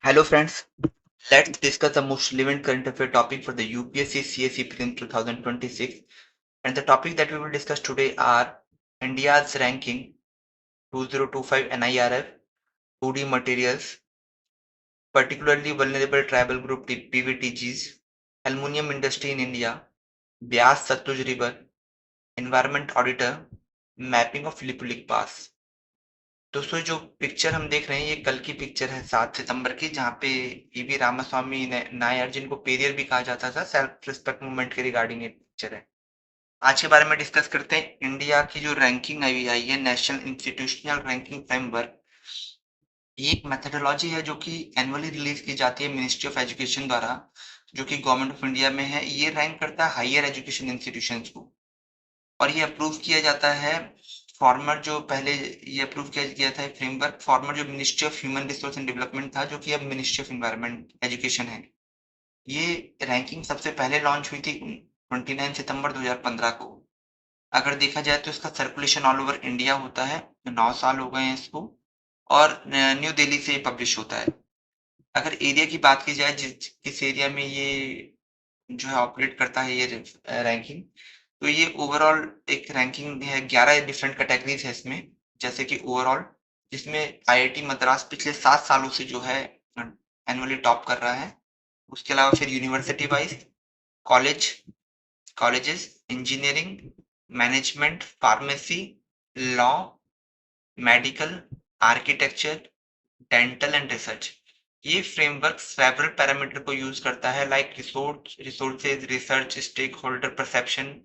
Hello friends, let's discuss the most relevant current affair topic for the UPSC CSE Prelim 2026, and the topic that we will discuss today are India's ranking 2025 NIRF 2D materials, particularly vulnerable tribal group PVTGs, aluminum industry in India, Byas Satluj River, environment auditor, mapping of Lipulek Pass। दोस्तों जो picture हम देख रहे हैं ये कल की picture है 7 सितंबर की, जहाँ पे ईवी रामास्वामी नायर, जिनको पेरियर भी कहा जाता था, सेल्फ रिस्पेक्ट मूवमेंट के रिगार्डिंग ये पिक्चर है। आज के बारे में डिस्कस करते हैं। इंडिया की जो रैंकिंग आई है, नेशनल इंस्टीट्यूशनल रैंकिंग फ्रेमवर्क, ये एक मेथडोलॉजी है जो कि एनुअली रिलीज की जाती है मिनिस्ट्री ऑफ एजुकेशन द्वारा, जो कि गवर्नमेंट ऑफ इंडिया में है। ये रैंक करता है हायर एजुकेशन इंस्टीट्यूशंस को, और ये अप्रूव किया जाता है फॉर्मर जो पहले ये अप्रूव किया गया था फ्रेमवर्क, फॉर्मर जो ministry of human resource and development था, जो कि अब मिनिस्ट्री ऑफ एनवायरनमेंट एजुकेशन है। ये रैंकिंग सबसे पहले लॉन्च हुई थी 29 सितंबर 2015 को। अगर देखा जाए तो इसका सर्कुलेशन ऑल ओवर इंडिया होता है, 9 साल हो गए हैं इसको, और न्यू दिल्ली से पब्लिश होता है। अगर एरिया की बात की जाए, किस एरिया में ये जो है ऑपरेट करता है ये रैंकिंग, तो ये ओवरऑल एक रैंकिंग है। 11 डिफरेंट कैटेगरीज है इसमें, जैसे कि ओवरऑल, जिसमें आईआईटी मद्रास पिछले 7 सालों से जो है एनुअली टॉप कर रहा है। उसके अलावा फिर university wise colleges, engineering, management, pharmacy, law, medical, architecture, dental and research. ये फ्रेमवर्क सेवरल पैरामीटर को यूज करता है, like resources, research, stake holder perception.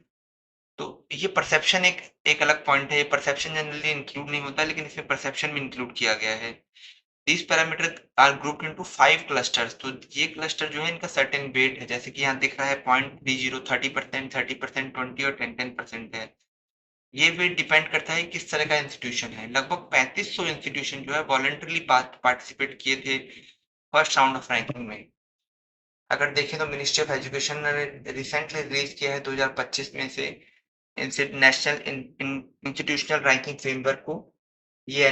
तो ये परसेप्शन एक अलग पॉइंट है। ये परसेप्शन जनरली इंक्लूड नहीं होता, लेकिन इसमें परसेप्शन में इंक्लूड किया गया है। These parameters are grouped into 5 clusters। तो ये क्लस्टर जो है इनका सर्टेन वेट है, जैसे कि यहाँ दिख रहा है 0.30, 30%, 30%, 20 और 10% है। ये वेट डिपेंड करता है किस तरह का इंस्टीट्यूशन है। लगभग 3500 इंस्टीट्यूशन जो है वॉलंटरली पार्टिसिपेट किए थे फर्स्ट राउंड ऑफ रैंकिंग में। अगर देखें तो मिनिस्ट्री ऑफ एजुकेशन ने रिसेंटली रिलीज किया है 2025 में से नेशनल इंस्टीट्यूशनल रैंकिंग फ्रेमवर्क को। ये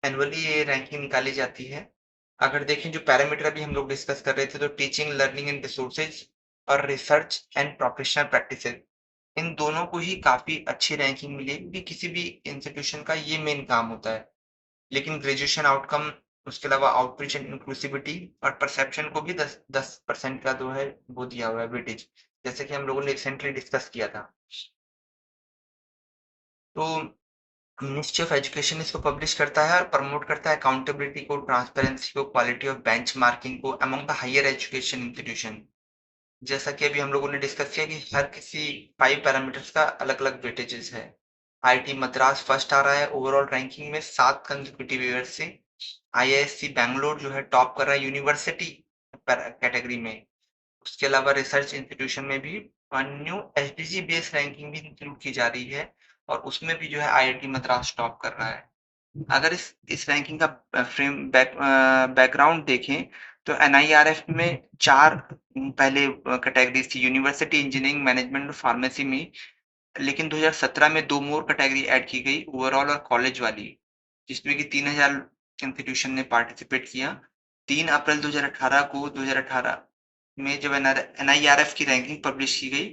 एनुअली ये रैंकिंग निकाली जाती है। अगर देखें जो पैरामीटर अभी हम लोग डिस्कस कर रहे थे, तो टीचिंग, लर्निंग एंड रिसोर्सेज और रिसर्च एंड प्रोफेशनल प्रैक्टिसेस, इन दोनों को ही काफी अच्छी रैंकिंग मिली, क्योंकि किसी भी इंस्टीट्यूशन का ये मेन काम होता है। लेकिन ग्रेजुएशन आउटकम, उसके अलावा आउटरीच एंड इंक्लूसिविटी और परसेप्शन को भी 10% का जो है वो दिया हुआ है वेटेज, जैसे कि हम लोगों ने रिसेंटली डिस्कस किया था। तो मिनिस्ट्री ऑफ एजुकेशन इसको पब्लिश करता है और प्रमोट करता है अकाउंटेबिलिटी को, ट्रांसपेरेंसी को, क्वालिटी ऑफ बेंचमार्किंग को among the higher education institution. जैसा कि अभी हम लोगों ने डिस्कस किया कि हर किसी 5 पैरामीटर्स का अलग अलग वेटेजेस है। आईआईटी मद्रास फर्स्ट आ रहा है ओवरऑल रैंकिंग में 7 कंसेक्यूटिव ईयर से। आईआईएससी बैंगलोर जो है टॉप कर रहा है यूनिवर्सिटी कैटेगरी में। उसके अलावा रिसर्च इंस्टीट्यूशन में भी न्यू एसडीजी बेस्ड रैंकिंग भी इंक्लूड की जा रही है, और उसमें भी जो है आईआईटी मद्रास टॉप कर रहा है। अगर इस रैंकिंग का बैकग्राउंड देखें, तो एनआईआरएफ में 4 पहले कैटेगरीज थी, यूनिवर्सिटी, इंजीनियरिंग, मैनेजमेंट और फार्मेसी में। लेकिन 2017 में 2 मोर कैटेगरी ऐड की गई, ओवरऑल और कॉलेज वाली, जिसमें कि 3000 इंस्टीट्यूशन ने पार्टिसिपेट किया। 3 अप्रैल 2018 में जब एनआईआरएफ की रैंकिंग पब्लिश की गई,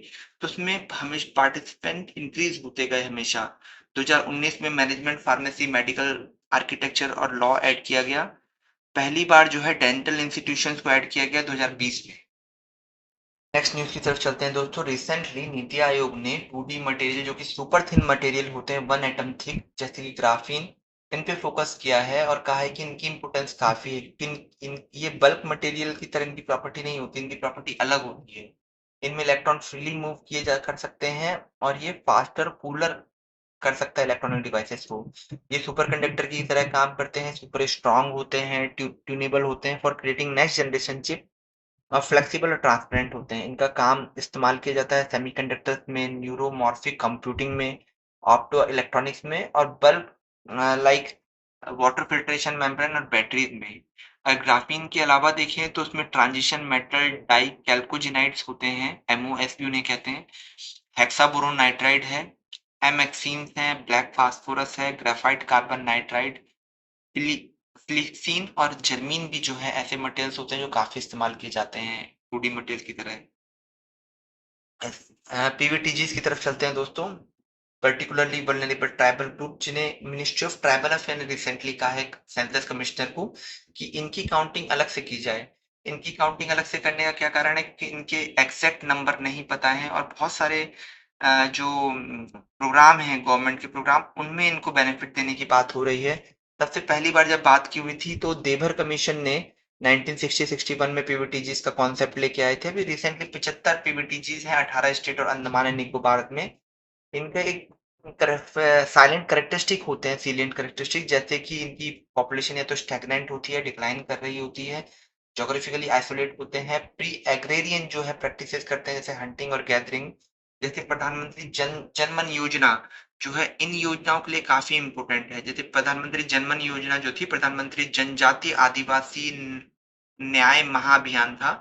तो उसमें हमेशा पार्टिसिपेंट इंक्रीज होते गए हमेशा। 2019 में मैनेजमेंट, फार्मेसी, मेडिकल, आर्किटेक्चर और लॉ ऐड किया गया। पहली बार जो है डेंटल इंस्टीट्यूशंस को ऐड किया गया 2020 में। नेक्स्ट न्यूज की तरफ चलते हैं दोस्तों। रिसेंटली नीति आयोग ने 2D मटेरियल, जो कि सुपर थिन मटेरियल होते हैं 1 एटम थिक, जैसे कि ग्राफीन, इन पे फोकस किया है और कहा है कि इनकी इंपोर्टेंस काफी है। ये बल्क मटेरियल की तरह इनकी प्रॉपर्टी नहीं होती, इनकी प्रॉपर्टी अलग होती है। इनमें इलेक्ट्रॉन फ्रीली मूव किए जा कर सकते हैं, और ये फास्टर कूलर कर सकता है इलेक्ट्रॉनिक डिवाइसेस को। ये सुपर कंडक्टर की तरह काम करते हैं, सुपर स्ट्रांग होते हैं, ट्यूनेबल होते हैं for creating next generation chip, और फ्लेक्सिबल और ट्रांसपेरेंट होते हैं। इनका काम इस्तेमाल किया जाता है सेमीकंडक्टर्स में, न्यूरोमॉर्फिक कंप्यूटिंग में, ऑप्टो इलेक्ट्रॉनिक्स में, और bulb like water filtration membrane और बैटरीज में। अगर ग्राफीन के अलावा देखें तो उसमें ट्रांजिशन मेटल डाई कैल्कोजिनाइड्स होते हैं, एमओएस भी उन्हें कहते हैं, हेक्साबोरोन नाइट्राइड है, एमएक्सीन्स है, ब्लैक फास्फोरस है, ग्रेफाइट कार्बन नाइट्राइड, ग्लिसरीन और जर्मीन भी जो है ऐसे मटेरियल्स होते हैं जो काफी इस्तेमाल किए जाते हैं 2D मटेरियल की तरह। पीवीटीजीज की तरफ चलते हैं दोस्तों। पर्टिकुलरली वल्नरेबल ट्राइबल ग्रुप, जिन्हें मिनिस्ट्री ऑफ ट्राइबल अफेयर ने रिसेंटली कहा है सेंसस कमिश्नर को कि इनकी काउंटिंग अलग से की जाए। इनकी काउंटिंग अलग से करने का क्या कारण है कि इनके एग्जैक्ट नंबर नहीं पता है और बहुत सारे जो प्रोग्राम हैं गवर्नमेंट के प्रोग्राम, उनमें इनको बेनिफिट देने की बात हो रही है। सबसे पहली बार जब बात की हुई थी तो देभर कमीशन ने 1960-61 में पीवीटीजीज का कॉन्सेप्ट लेके आए थे। अभी रिसेंटली 75 पीवीटीजीज हैं 18 स्टेट और अंडमान एंड निकोबार में। इनका एक तरफ साइलेंट करेक्टरिस्टिक होते हैं, सीलिएंट करेक्टरिस्टिक, जैसे कि इनकी पॉपुलेशन या तो स्टैग्नेंट होती है, डिक्लाइन कर रही होती है, जोग्राफिकली आइसोलेट होते हैं, प्री एग्रेरियन जो है प्रैक्टिसेस करते हैं जैसे हंटिंग और गैदरिंग। जैसे प्रधानमंत्री जनमन योजना जो है, इन योजनाओं के लिए काफी इंपॉर्टेंट है। जैसे प्रधानमंत्री जनमन योजना जो थी, प्रधानमंत्री जनजातीय आदिवासी न्याय महाअभियान था,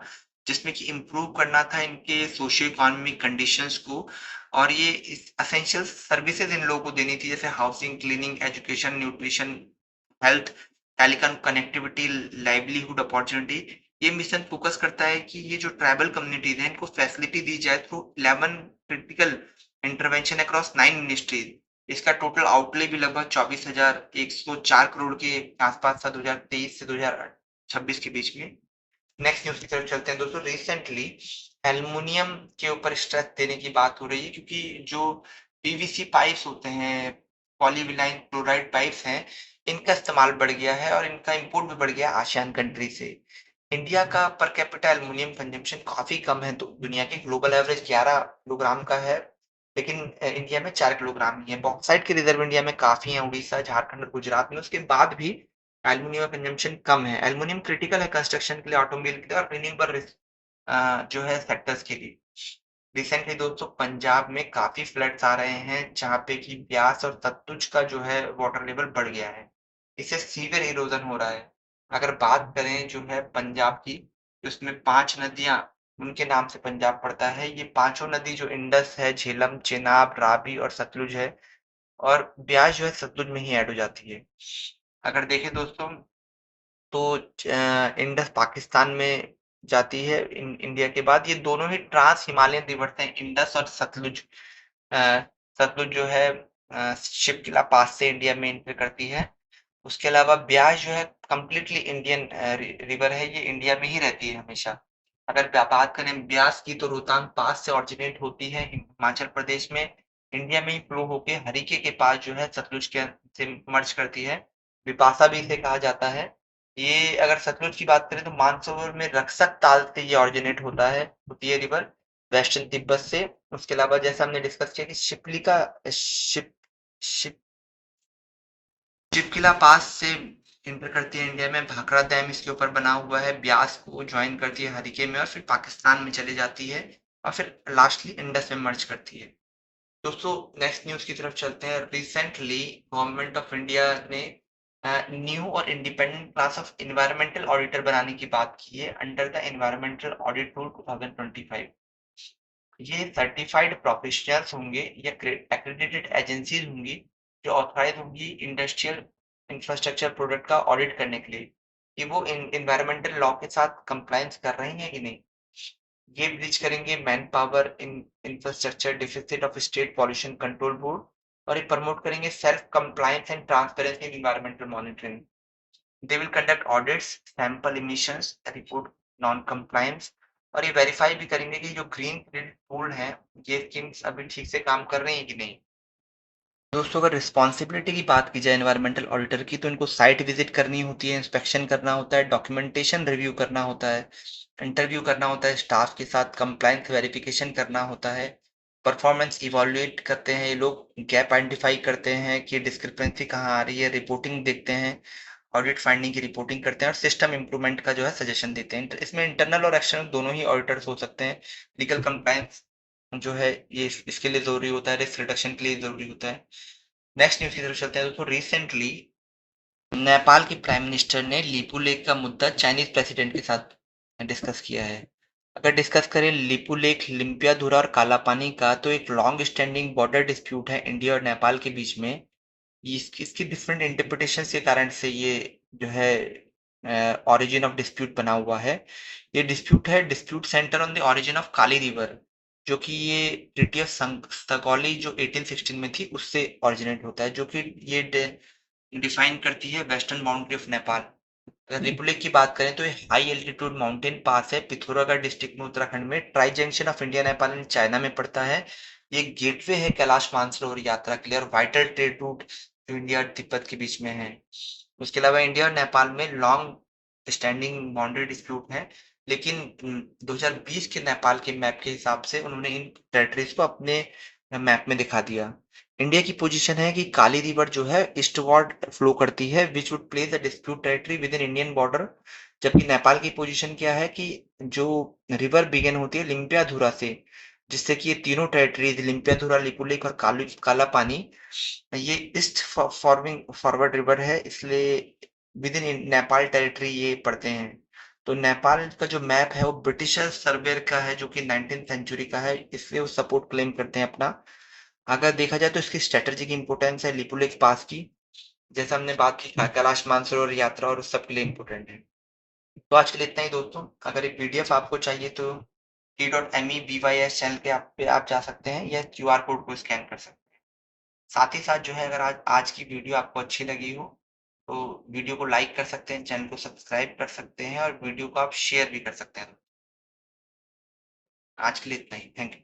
जिसमें कि इम्प्रूव करना था इनके सोशियो इकोनॉमिक कंडीशंस को, और ये असेंशियल सर्विसेज इन लोगों को देनी थी, जैसे housing, cleaning, education, nutrition, health, telecom connectivity, livelihood opportunity. ये मिशन फोकस करता है कि ये जो ट्राइबल कम्युनिटीज हैं इनको फैसिलिटी दी जाए through 11 critical intervention across 9 ministries. इसका टोटल आउटले भी लगभग 24,104 करोड़ के आसपास था 2023 से 2026 के बीच में। नेक्स्ट न्यूज की तरफ चलते हैं दोस्तों। रिसेंटली एल्युमिनियम के ऊपर स्ट्रेस देने की बात हो रही है, क्योंकि जो पीवीसी पाइप्स होते हैं, पॉलीविनाइल क्लोराइड पाइप्स हैं, इनका इस्तेमाल बढ़ गया है और इनका इंपोर्ट भी बढ़ गया है आसियान कंट्री से। इंडिया का पर कैपिटा एल्युमिनियम कंजम्पशन काफी कम है, तो दुनिया के ग्लोबल एवरेज 11 किलोग्राम का है, लेकिन इंडिया में 4 किलोग्राम ही है। बॉक्साइट के रिजर्व इंडिया में काफी है, उड़ीसा, झारखंड और गुजरात में। उसके बाद भी एल्युमिनियम का कंजम्पशन कम है। एल्युमिनियम क्रिटिकल है कंस्ट्रक्शन के लिए, ऑटोमोबाइल के लिए और रिन्यूएबल जो है सेक्टर्स के लिए। रिसेंटली दोस्तों पंजाब में काफी फ्लड्स आ रहे हैं, जहाँ पे कि ब्यास और सतलुज का जो है वाटर लेवल बढ़ गया है। इससे सीवियर इरोजन हो रहा है। अगर बात करें जो है पंजाब की, तो उसमें 5 नदियां उनके नाम से पंजाब पड़ता है। ये पांचों नदी जो इंडस है, झेलम, चेनाब, रावी और सतलुज है, और ब्यास जो है सतलुज में ही ऐड हो जाती है। अगर देखें दोस्तों तो इंडस पाकिस्तान में जाती है इंडिया के बाद। ये दोनों ही ट्रांस हिमालयन रिवर्स हैं, इंडस और सतलुज। अ, सतलुज जो है शिपकिला पास से इंडिया में एंटर करती है। उसके अलावा ब्यास जो है कंप्लीटली इंडियन रिवर है, ये इंडिया में ही रहती है हमेशा। अगर बात करें ब्यास की, तो रोहतांग पास से ऑरिजिनेट होती है हिमाचल प्रदेश में, इंडिया में ही फ्लो होके हरिके के पास जो है सतलुज के से मर्ज करती है। विपाशा भी इसे कहा जाता है। ये अगर सतलुज की बात करें तो मानसरोवर में रक्षक ताल से ये ऑरिजिनेट होती है रिवर, वेस्टर्न तिब्बत से। उसके अलावा जैसा हमने डिस्कस किया कि शिप शिप शिपकिला पास से इंटर करती है इंडिया में, भाखड़ा डैम इसके ऊपर बना हुआ है, ब्यास को ज्वाइन करती है हरिके में और फिर पाकिस्तान में चली जाती है, और फिर लास्टली इंडस में मर्ज करती है। दोस्तों नेक्स्ट न्यूज की तरफ चलते हैं। रिसेंटली गवर्नमेंट ऑफ इंडिया ने न्यू और independent class of environmental auditor बनाने की बात की है under the environmental audit rule 2025। ये सर्टिफाइड प्रोफेशनल्स होंगे या एक्रेडिटेड एजेंसीज होंगी जो ऑथराइज होंगी इंडस्ट्रियल इंफ्रास्ट्रक्चर प्रोडक्ट का ऑडिट करने के लिए कि वो इन्वायरमेंटल लॉ के साथ कंप्लायंस कर रही हैं कि नहीं। ये ब्रिज करेंगे man power in infrastructure deficit of state pollution control board, और ये प्रमोट करेंगे self compliance and transparency in environmental monitoring. They will conduct audits, sample emissions, report non compliance, और ये वेरीफाई भी करेंगे कि जो ग्रीन क्रेडिट पूल है, ये स्कीम्स अभी ठीक से काम कर रही हैं कि नहीं। दोस्तों अगर रिस्पॉन्सिबिलिटी की बात की जाए एनवायरमेंटल ऑडिटर की, तो इनको साइट विजिट करनी होती है, इंस्पेक्शन करना होता है, डॉक्यूमेंटेशन रिव्यू करना होता है, इंटरव्यू करना होता है स्टाफ के साथ, कंप्लायंस वेरिफिकेशन करना होता है, परफॉर्मेंस इवॉल्युएट करते हैं ये लोग, गैप आइडेंटिफाई करते हैं कि डिस्क्रिपेंसी कहाँ आ रही है, रिपोर्टिंग देखते हैं, ऑडिट फाइंडिंग की रिपोर्टिंग करते हैं और सिस्टम इंप्रूवमेंट का जो है सजेशन देते हैं। इसमें इंटरनल और एक्सटर्नल दोनों ही ऑडिटर्स हो सकते हैं। लीगल कंप्लायंस जो है ये इसके लिए जरूरी होता है, रिस्क रिडक्शन के लिए जरूरी होता है। नेक्स्ट न्यूज की तरफ चलते हैं दोस्तों। रिसेंटली नेपाल के प्राइम मिनिस्टर ने लिपू लेक का मुद्दा चाइनीज प्रेसिडेंट के साथ डिस्कस किया है। अगर डिस्कस करें लिपू लेक, लिम्पियाधुरा और कालापानी का, तो एक लॉन्ग स्टैंडिंग बॉर्डर डिस्प्यूट है इंडिया और नेपाल के बीच में। इसकी डिफरेंट इंटरप्रिटेशन के कारण से ये जो है ऑरिजिन ऑफ डिस्प्यूट बना हुआ है। ये डिस्प्यूट है dispute centre on the origin of Kali river, जो कि ये ट्रीटी ऑफ सगौली जो 1816 में थी उससे ओरिजिनेट होता है, जो कि ये डिफाइन करती है वेस्टर्न बाउंड्री ऑफ नेपाल। अगर रिपुलेक की बात करें तो ये हाई एल्टीट्यूड माउंटेन पास है पिथौरागढ़ डिस्ट्रिक्ट में उत्तराखंड में, tri junction of India Nepal and China में पड़ता है। ये गेटवे है कैलाश मानसरोवर यात्रा के लिए और वाइटल ट्रेड रूट जो इंडिया और तिब्बत के बीच में है। उसके अलावा इंडिया और नेपाल में लॉन्ग स्टैंडिंग बाउंड्री डिस्प्यूट है, लेकिन 2020 के नेपाल के मैप के हिसाब से उन्होंने इन टेरिटरीज को अपने मैप में दिखा दिया। इंडिया की पोजीशन है कि काली रिवर जो है ईस्टवर्ड फ्लो करती है which would place the dispute territory with in Indian border, जबकि नेपाल की पोजीशन क्या है कि जो रिवर बिगेन होती है लिम्पियाधुरा से, जिससे कि ये तीनों टेरिटरीज लिम्पियाधुरा, लिपुलेख और काला पानी ये ईस्ट फॉरवर्डिंग फॉरवर्ड रिवर है, इसलिए विद इन नेपाल टेरिटरी ये पड़ते हैं। तो नेपाल का जो मैप है वो ब्रिटिशर सर्वेयर का है जो कि 19th सेंचुरी का है, इसलिए वो सपोर्ट क्लेम करते हैं अपना। अगर देखा जाए तो इसकी स्ट्रेटेजिक इंपोर्टेंस है लिपुलेख पास की, जैसा हमने बात की कैलाश मानसरोवर यात्रा और उस सब के लिए इम्पोर्टेंट है। तो आज के लिए इतना ही दोस्तों। अगर ये पीडीएफ आपको चाहिए तो t.me/bys चैनल पे आप जा सकते हैं या क्यूआर कोड को स्कैन कर सकते हैं। साथ ही साथ जो है अगर आज आज की वीडियो आपको अच्छी लगी हो तो वीडियो को लाइक कर सकते हैं, चैनल को सब्सक्राइब कर सकते हैं और वीडियो को आप शेयर भी कर सकते हैं। आज के लिए इतना ही। Thank you.